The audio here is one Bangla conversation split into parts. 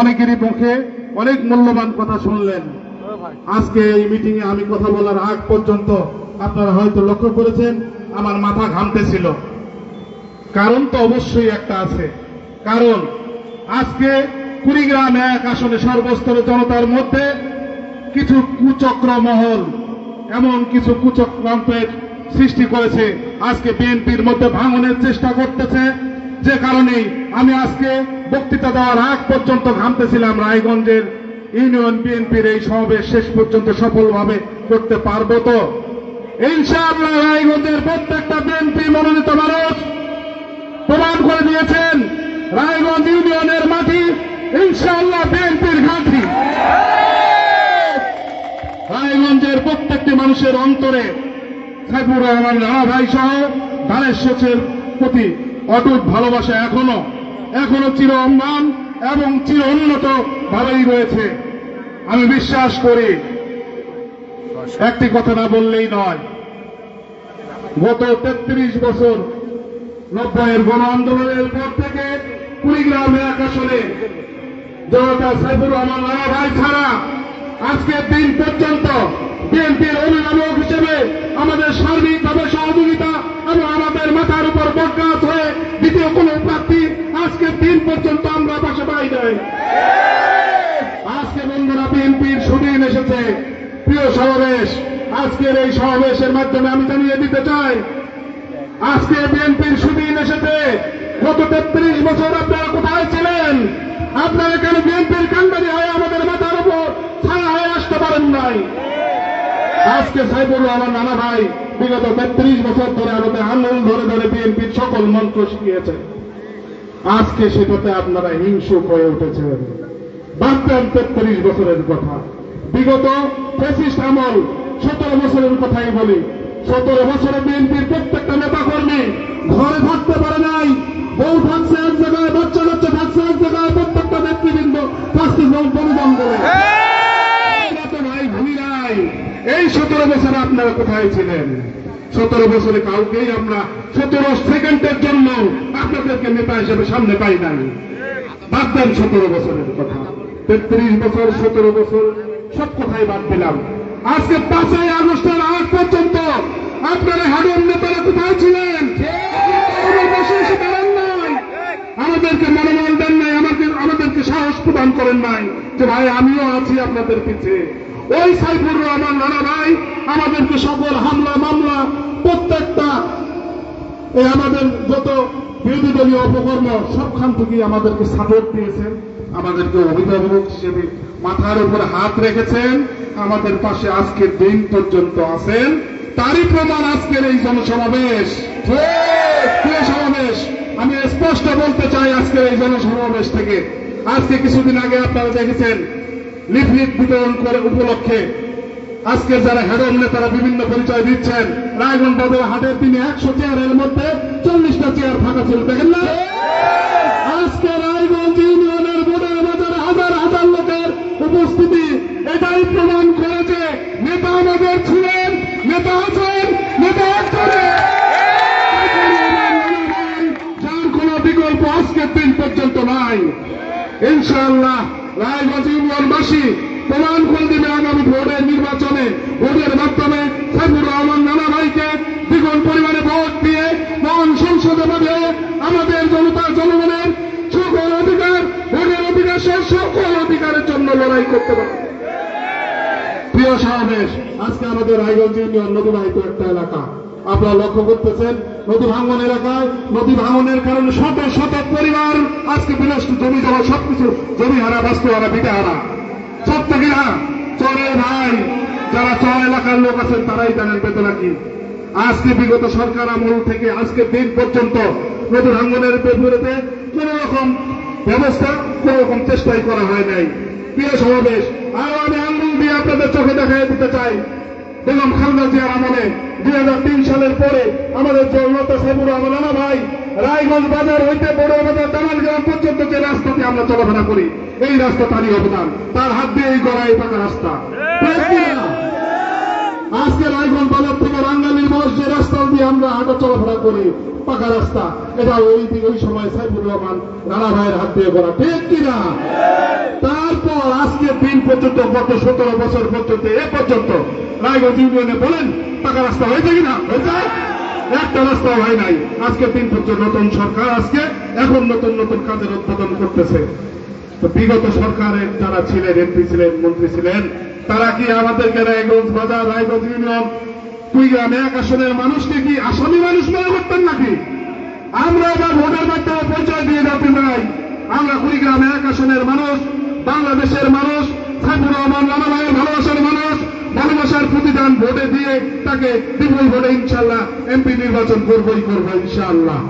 অনেকেরই মুখে অনেক মূল্যবান কথা শুনলেন। আজকে এই মিটিং এ আমি কথা বলার আগ পর্যন্ত আপনারা হয়তো লক্ষ্য করেছেন আমার মাথা ঘামতেছিল। কারণ তো অবশ্যই একটা আছে। কারণ আজকে কুড়িগ্রাম এক আসনে সর্বস্তরের জনতার মধ্যে কিছু কুচক্র মহল এমন কিছু কুচক্রান্তের সৃষ্টি করেছে, আজকে বিএনপির মধ্যে ভাঙনের চেষ্টা করতেছে। যে কারণে আমি আজকে বক্তৃতা দেওয়ার আগ পর্যন্ত ঘামতেছিলাম রায়গঞ্জের ইউনিয়ন বিএনপির এই সমাবেশ শেষ পর্যন্ত সফলভাবে করতে পারবো তো। ইনশাআল্লাহ রায়গঞ্জের প্রত্যেকটা বিএনপি মনোনীত মানুষ প্রমাণ করে দিয়েছেন রায়গঞ্জ ইউনিয়নের মাটি ইনশাআল্লাহ বিএনপির ঘাঁটি। রায়গঞ্জের প্রত্যেকটি মানুষের অন্তরে সাইফুর রহমান রানা ভাই সহ ধানের শীষের প্রতি অটুট ভালোবাসা এখনো চির অম্লান এবং চির উন্নত ভাবেই রয়েছে। আমি বিশ্বাস করি একটি কথা না বললেই নয়, গত 33 বছর 90-এর গণ আন্দোলনের পর থেকে কুড়িগ্রাম এক আসনে জনতা সাইফুর রহমান রানা ভাই ছাড়া আজকের দিন পর্যন্ত বিএনপির অভিভাবক হিসেবে আমাদের সার্বিকভাবে সহযোগিতা এবং আমাদের মাথার উপর বটগাছ হয়ে দ্বিতীয় কোন প্রার্থী আজকের দিন পর্যন্ত আমরা পাশে পাই নাই। আজকে বন্ধুরা বিএনপির সুদিন এসেছে। প্রিয় সমাবেশ, আজকের এই সমাবেশের মাধ্যমে আমি জানিয়ে দিতে চাই আজকে বিএনপির সুদিন এসেছে। গত 33 বছর আপনারা কোথায় ছিলেন? আপনারা কেন বিএনপির কান্ডারি হয়ে আমাদের মাথার উপর ছায়া হয়ে আসতে পারেন নাই? আজকে সাইফুর রহমান রানা ভাই বিগত 33 বছর ধরে আমাদের আন্দোলন ধরে ধরে বিএনপির সকল মন্ত্র শিখিয়েছেন। আজকে সেটাতে আপনারা হিংসুক হয়ে উঠেছেন। বাদ-দেন 33 বছরের কথা। বিগত ফ্যাসিস্ট আমল 17 বছরের কথাই বলি। 17 বছরে বিএনপির প্রত্যেকটা নেতা কর্মী ঘরে থাকতে পারে নাই। বউ থাকছে এক জায়গায়, বাচ্চা কাচ্চা থাকছে এক জায়গায়, প্রত্যেকটা নেতৃবৃন্দ থাকছে বলিদান করে। ভাই ভুলি নাই এই 17 বছরে আপনারা কোথায় ছিলেন? 17 বছরে কাউকেই আমরা 17 সেকেন্ডের জন্য আপনাদেরকে নেতা হিসেবে সামনে পাই নাই। বাদ দেন 17 বছরের কথা। 33 বছর 17 বছর সব কথাই বাদ দিলাম। আজকে 5ই আগস্টের আগ পর্যন্ত আপনারা হাডুন নেতারা কোথায় ছিলেন? আমাদেরকে মনোবল দেন নাই, আমাদেরকে সাহস প্রদান করেন নাই যে ভাই আমিও আছি আপনাদের পিছে। ওই সাইফুর রহমান রানা ভাই আমাদেরকে সকল হামলা মামলা প্রত্যেকটা আমাদের যত বিরোধী দলীয় অপকর্ম সবখান থেকেই আমাদেরকে সাপোর্ট দিয়েছেন, আমাদেরকে অভিভাবক হিসেবে মাথার উপরে হাত রেখেছেন, আমাদের পাশে আজকের দিন পর্যন্ত আছেন। তারই প্রমাণ আজকের এই জনসমাবেশ। সমাবেশ আমি স্পষ্ট বলতে চাই আজকের এই জনসমাবেশ থেকে, আজকে কিছুদিন আগে আপনারা দেখেছেন লিফলেট বিতরণ করে উপলক্ষে আজকে যারা হেডন নেতারা বিভিন্ন পরিচয় দিচ্ছেন, রায়গঞ্জ বাজার হাটের দিনে 100 চেয়ারের মধ্যে 40টা চেয়ার ফাঁকা ছিল, দেখেন না? আজকে রায়গঞ্জ ইউনিয়নের বোর্ডের বাজারে হাজার হাজার লোকের উপস্থিতি এটাই প্রমাণ করেছে নেতা আমাদের ছিলেন, নেতা আছেন, নেতা আসছে, যার কোন বিকল্প আজকের দিন পর্যন্ত নাই। ইনশাআল্লাহ রায়গঞ্জ ইউনিয়নবাসী প্রমাণ করে দেবে আগামী ভোটের নির্বাচনে, ভোটের মাধ্যমে সাইফুর রহমান রানা ভাইকে দ্বিগুণ পরিমাণে ভোট দিয়ে মহান সংসদে পাঠিয়ে আমাদের জনগণের সকল অধিকার, ভোটের অধিকার সহ সকল অধিকারের জন্য লড়াই করতে পারে। প্রিয় সমাবেশ, আজকে আমাদের রায়গঞ্জ ইউনিয়ন নদীবাহিত একটা এলাকা। আপনারা লক্ষ্য করতেছেন নদী ভাঙন এলাকায় নদী ভাঙনের কারণে শত শত পরিবার আজকে বিনষ্ট, জমি জমা সবকিছু জমি হারা, বস্তু হারা, ভিটা হারা। সত্য কিনা? চরে ভাই যারা চর এলাকার লোক আছেন তারাই জানেন বেদনা কি। আজকে বিগত সরকার আমল থেকে আজকের দিন পর্যন্ত নদী ভাঙনের বিপরীতে কোন রকম ব্যবস্থা, কোন রকম চেষ্টাই করা হয় নাই। প্রিয় সমাবেশ, আরো আমি আঙ্গুল দিয়ে আপনাদের চোখে দেখাই দিতে চাই বেগম খালেদা জিয়ার আমলে 2003 সালের পরে আমাদের জনতা সাইফুর রহমান রানা ভাই রায়গঞ্জ বাজার হইতে বড় বাজার দামালগ্রাম পর্যন্ত যে রাস্তাতে আমরা চলাফেরা করি, এই রাস্তা তারই অবদান, তার হাত দিয়ে এই গড়াই পাকা রাস্তা। আজকে রায়গঞ্জ বাজার থেকে রাঙ্গালির বয়স যে রাস্তা দিয়ে আমরা হাঁটা চলাফেরা করি পাকা রাস্তা, এটা ওই সময় সাইফুর রহমান রানা ভাইয়ের হাত দিয়ে করা, ঠিক কিনা? তারপর আজকে দিন পর্যন্ত গত 17 বছর পর্যন্ত এ পর্যন্ত রায়গঞ্জ ইউনিয়নে বলেন পাকা রাস্তা হয়েছে কিনা? হয়েছে? একটা রাস্তা হয় নাই। আজকে দিন পর্যন্ত নতুন সরকার আজকে এখন নতুন নতুন কাজের উদ্বোধন করতেছে। তো বিগত সরকারের যারা ছিলেন, এমপি ছিলেন, মন্ত্রী ছিলেন, তারা কি আমাদেরকে রায়গঞ্জ বাজার, রায়গঞ্জ ইউনিয়ন, কুড়িগ্রাম 1 আসনের মানুষকে কি আসামি মানুষ মনে করতেন নাকি? আমরা এবার ভোটের মাধ্যমে পরিচয় দিয়ে যাতে নাই আমরা কুড়িগ্রাম 1 আসনের মানুষ, বাংলাদেশের মানুষ, সাইফুর রহমান রানা ভাইয়ের ভালোবাসার মানুষ, ভালোবাসার প্রতিদান ভোটে দিয়ে তাকে বিপুল ভোটে ইনশাল্লাহ এমপি নির্বাচন করবই করবো ইনশাআল্লাহ।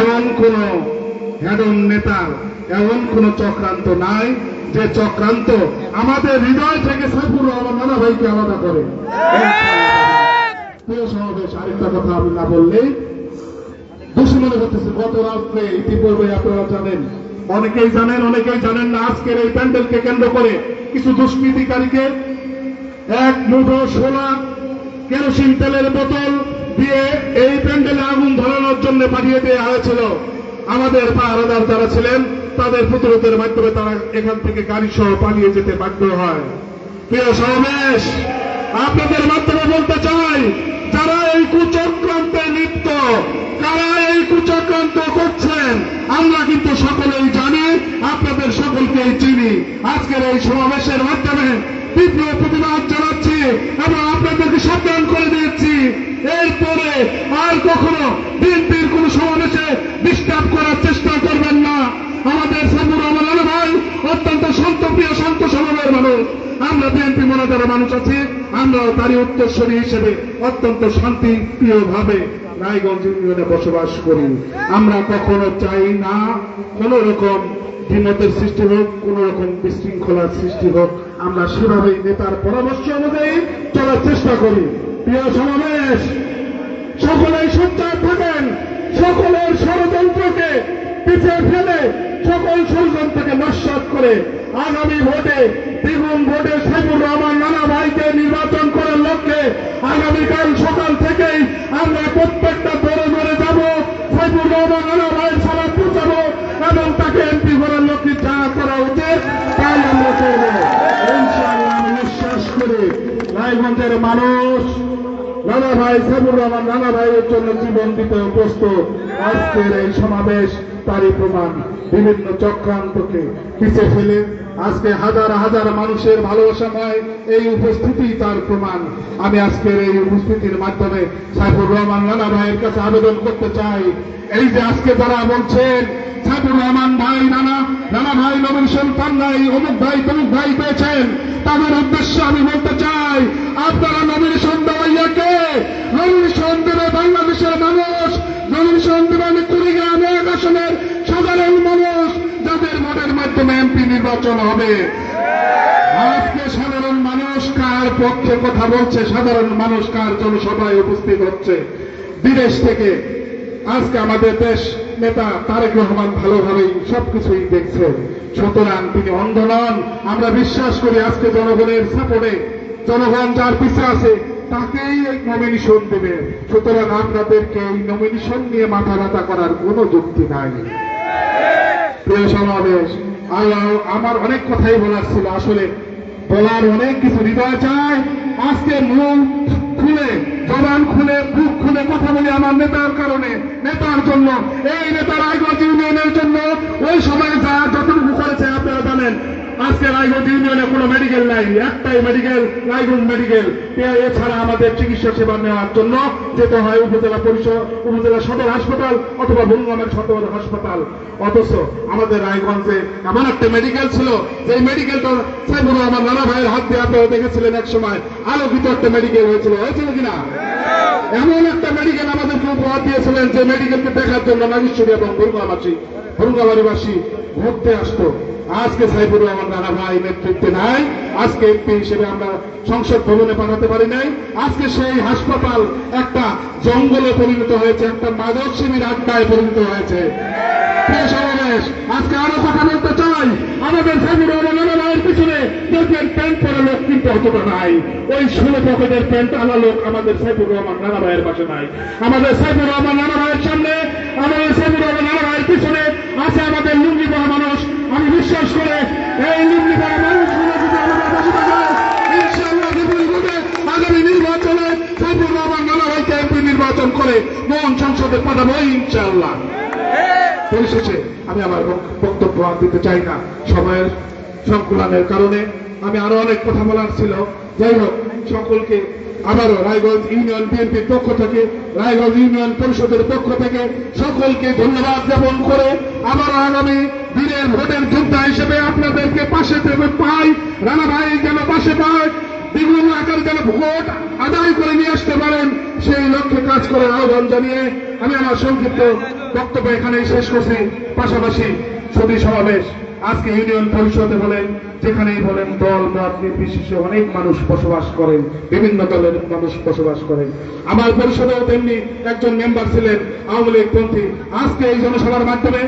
এমন কোন হেডন নেতার এমন কোন চক্রান্ত নাই যে চক্রান্ত আমাদের হৃদয় থেকে সাইফুর রহমান রানা ভাইকে আলাদা করে। প্রিয় সমাবেশ, আরেকটা কথা আমি না বললেই দোষী মনে করতেছে। গত রাত্রে ইতিপূর্বে আপনারা জানেন, অনেকেই জানেন অনেকেই জানেন না, আজকের এই প্যান্ডেলকে কেন্দ্র করে কিছু দুষ্কৃতিকারীকে এক মুঠো সোনা কেরোসিন তেলের বোতল দিয়ে এই প্যান্ডেলে আগুন ধরানোর জন্য পাঠিয়ে দেওয়া হয়েছিল। আমাদের পাহারাদার যারা ছিলেন তাদের প্রতিরোধের মাধ্যমে তারা এখান থেকে গাড়ি সহ পালিয়ে যেতে বাধ্য হয়। প্রিয় সমাবেশ, আপনাদের মাধ্যমে বলতে চাই, যারা এই কুচক্রান্তে লিপ্ত, কারা এই কুচক্রান্ত করছেন, আমরা কিন্তু সকলেই জানি, আপনাদের সকলকেই চিনি। আজকের এই সমাবেশের মাধ্যমে তীব্র প্রতিবাদ জানাচ্ছি এবং আপনাদেরকে সাবধান করে দিচ্ছি, এরপরে আর কখনো বিএনপির কোন সমাবেশে ডিস্টার্ব করার চেষ্টা করবেন না। আমাদের সাইফুর রহমান রানা ভাই অত্যন্ত শান্তপ্রিয়, শান্ত স্বভাবের মানুষ। আমরা বিএনপি মনে যারা মানুষ আছি, আমরাও তারই উত্তরসূরি হিসেবে অত্যন্ত শান্তিপ্রিয় ভাবে রায়গঞ্জ ইউনিয়নে বসবাস করি। আমরা কখনো চাই না কোন রকম দ্বিমতের সৃষ্টি হোক, কোন রকম বিশৃঙ্খলার সৃষ্টি হোক। আমরা সেভাবেই নেতার পরামর্শ অনুযায়ী চলার চেষ্টা করি। প্রিয় সমাবেশ, সকলেই সোচ্চার থাকেন, সকলের ষড়যন্ত্রকে পিছিয়ে ফেলে, সকল ষড়যন্ত্রকে নস্যাৎ করে আগামী ভোটে দ্বিগুণ ভোটে সাইফুর রহমান রানা ভাইকে নির্বাচন করার লক্ষ্যে আগামীকাল সকাল থেকেই আমরা প্রত্যেকটা দরে দরে যাব, সাইফুর রহমান রানা ভাইয়ের সালাদ পৌঁছাবো এবং তাকে এমপি করার লক্ষ্যে যা করা উচিত তাই আমরা করব ইনশাআল্লাহ। আমি বিশ্বাস করি রায়গঞ্জের মানুষ রানা ভাই, সাইফুর রহমান রানা ভাইয়ের জন্য জীবন দিতে প্রস্তুত। আজকের এই সমাবেশ তারই প্রমাণ। বিভিন্ন চক্রান্তকে পিছিয়ে ফেলে আজকে হাজার হাজার মানুষের ভালোবাসাময় এই উপস্থিতি তার প্রমাণ। আমি আজকের এই উপস্থিতির মাধ্যমে সাইফুর রহমান রানা ভাইয়ের কাছে আবেদন করতে চাই, এই যে আজকে যারা বলছেন সাইফুর রহমান ভাই রানা ভাই নমিনেশন পান নাই, অমুক ভাই তমুক ভাই পেয়েছেন, তাদের উদ্দেশ্যে আমি বলতে চাই, আপনারা নমিনেশন দেওয়াইয়াকে নমিনেশন দেবে বাংলাদেশের মানুষ, নমিনেশন দেবেন কুড়িগ্রাম 1 আসনের সাধারণ মানুষ, যাদের ভোটের মাধ্যমে এমপি নির্বাচন হবে। আজকে সাধারণ মানুষ কার পক্ষে কথা বলছে, সাধারণ মানুষ কার জনসভায় উপস্থিত হচ্ছে বিদেশ থেকে, আজকে আমাদের দেশ নেতা তারেক রহমান ভালোভাবেই সবকিছুই দেখছেন। সুতরাং তিনি অন্ধ নন। আমরা বিশ্বাস করি আজকে জনগণের সাপোর্টে, জনগণ যার পিছিয়ে আছে তাকেই এই নমিনেশন দেবে। সুতরাং আপনাদেরকে এই নমিনেশন নিয়ে মাথা ব্যথা করার কোনো যুক্তি নাই। প্রিয় সমাবেশ, আমার অনেক কথাই বলার ছিল, আসলে বলার অনেক কিছু হৃদয় চায়। আজকে মুখ খুলে, জবান খুলে, বুক খুলে কথা বলি আমার নেতার কারণে, নেতার জন্য। এই নেতা রায়গঞ্জ ইউনিয়নের জন্য ওই সময় যা যতটুকু করেছে আপনারা জানেন। আজকে রায়গঞ্জ ইউনিয়নে কোনো মেডিকেল নাই, একটাই মেডিকেল রায়গঞ্জ মেডিকেল। এছাড়া আমাদের চিকিৎসা সেবা নেওয়ার জন্য যেতে হয় উপজেলা পরিষদ, উপজেলা সদর হাসপাতাল অথবা ভুলগ্রামের সদর হাসপাতাল। অথচ আমাদের রায়গঞ্জে এমন একটা মেডিকেল ছিল, যে মেডিকেলটা সাইফুর রহমান রানা ভাইয়ের হাত দিয়ে আপনারা দেখেছিলেন এক সময়, আলোকিত একটা মেডিকেল হয়েছিল কিনা? এমন একটা মেডিকেল আমাদেরকে উপহার দিয়েছিলেন, যে মেডিকেলকে দেখার জন্য নাগেশ্বরী এবং ভুলগাবাড়িবাসী ঘুরতে আসতো। আজকে সাইফুর রহমান রানা ভাই নেতৃত্বে নাই, আজকে এমপি হিসেবে আমরা সংসদ ভবনে পাঠাতে পারি নাই। আজকে সেই হাসপাতাল একটা জঙ্গলে পরিণত হয়েছে, একটা মাদক শিবির আড্ডায় পরিণত হয়েছে। প্রিয় সমাবেশ, আজকে আরো কথা বলতে চাই, আমাদের সাইফুর রহমান রানা ভাইয়ের পিছনে দেখবেন প্যান্ট পরে লোক কিন্তু অতটা নাই। ওই 16 পকেটের প্যান্ট আলা লোক আমাদের সাইফুর রহমান নানা ভাইয়ের পাশে নাই। আমাদের সাইফুর রহমান নানা ভাইয়ের সামনে, আমাদের সাইফুর রহমান নানা ভাইয়ের পিছনে আছে আমাদের লুঙ্গি পরা মানুষ। আমি বিশ্বাস করে এই লুঙ্গি পরা মানুষগুলো যদি আমাদের পাশে থাকে, ইনশাআল্লাহ আগামী নির্বাচনে সাইফুর রহমান নানা ভাইকে এমপি নির্বাচন করে মহান সংসদে পাঠাবো ইনশাআল্লাহ। পরিশেষে আমি আমার বক্তব্য আর দিতে চাই না, সময়ের সংকুলানের কারণে। আমি আরো অনেক কথা বলার ছিল। যাই হোক, সকলকে আবারও রায়গঞ্জ ইউনিয়ন বিএনপির পক্ষ থেকে, রায়গঞ্জ ইউনিয়ন পরিষদের পক্ষ থেকে সকলকে ধন্যবাদ জ্ঞাপন করে আবার আগামী দিনের ভোটের যোদ্ধা হিসেবে আপনাদেরকে পাশে পাই, রানা ভাই যেন পাশে পায়, দ্বিগুণ আকার যেন ভোট আদায় করে নিয়ে আসতে পারেন, সেই লক্ষ্যে কাজ করার আহ্বান জানিয়ে আমি আমার সংক্ষিপ্ত বক্তব্য এখানেই শেষ করছি। পাশাপাশি সুধী সমাবেশ আজকে ইউনিয়ন পরিষদে বলেন, যেখানেই বলেন, দল মত নির্বিশেষে অনেক মানুষ বসবাস করেন, বিভিন্ন দলের মানুষ বসবাস করেন। আমার পরিষদেও তেমনি একজন মেম্বার ছিলেন আওয়ামী লীগ পন্থী। আজকে এই জনসভার মাধ্যমে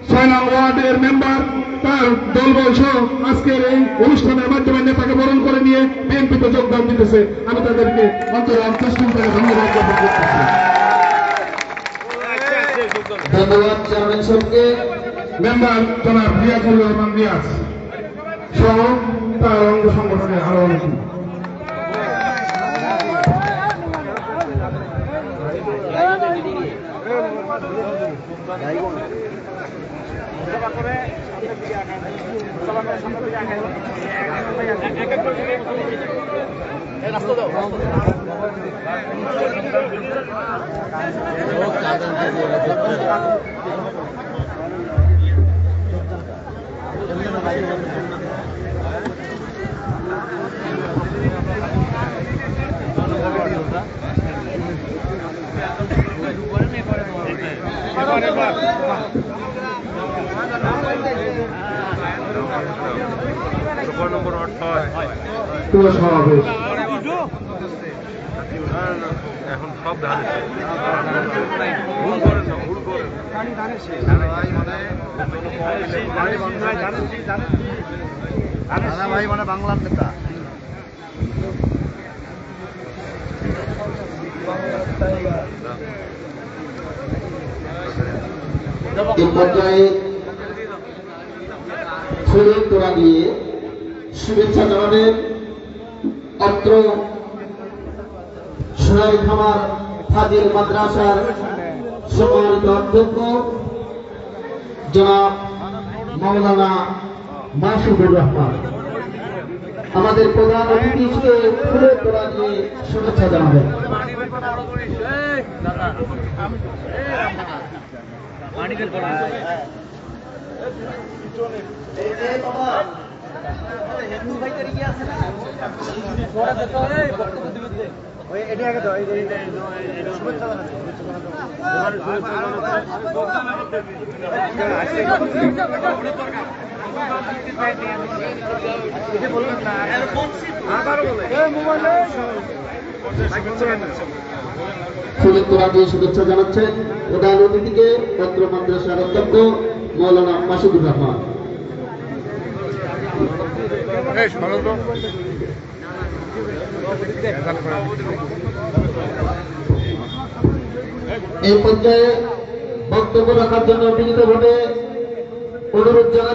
6 নং ওয়ার্ডের মেম্বার তার দলবল সহ আজকের এই অনুষ্ঠানের মাধ্যমে নেতাকে বরণ করে নিয়ে বিএনপিতে যোগদান দিতেছে। আমি তাদেরকে অন্তরে আন্তঃস্থিতিতে ধন্যবাদ জ্ঞাপন করতেছি। ধন্যবাদ চেয়ারম্যান সাহেবকে। মেম্বার জনাব রিয়াজুল রহমান রিয়াজ সহ তার অঙ্গ সংগঠনের আরো অনেকে। সমাবেশ এখন সব ধানে ভাই মানে বাংলার নেতা। এই পর্যায়ে ফুলের তোড়া দিয়ে শুভেচ্ছা জানাবেন অত্র সোনাই খামার ফাজিল মাদ্রাসার সম্মানিত অধ্যক্ষ জনাব মাওলানা মাসুদুর রহমান। আমাদের প্রধান অতিথি হিসেবে ফুলের তোড়া দিয়ে শুভেচ্ছা জানাবেন। ফুলের তোড়া দিয়ে শুভেচ্ছা জানাচ্ছেন প্রধান অতিথিকে পত্র মাদ্রাসার অধ্যক্ষ মৌলানা মাসুদুর রহমান। এই পর্যায়ে বক্তব্য রাখার জন্য বিনীত ভাবে অনুরোধ জানাচ্ছি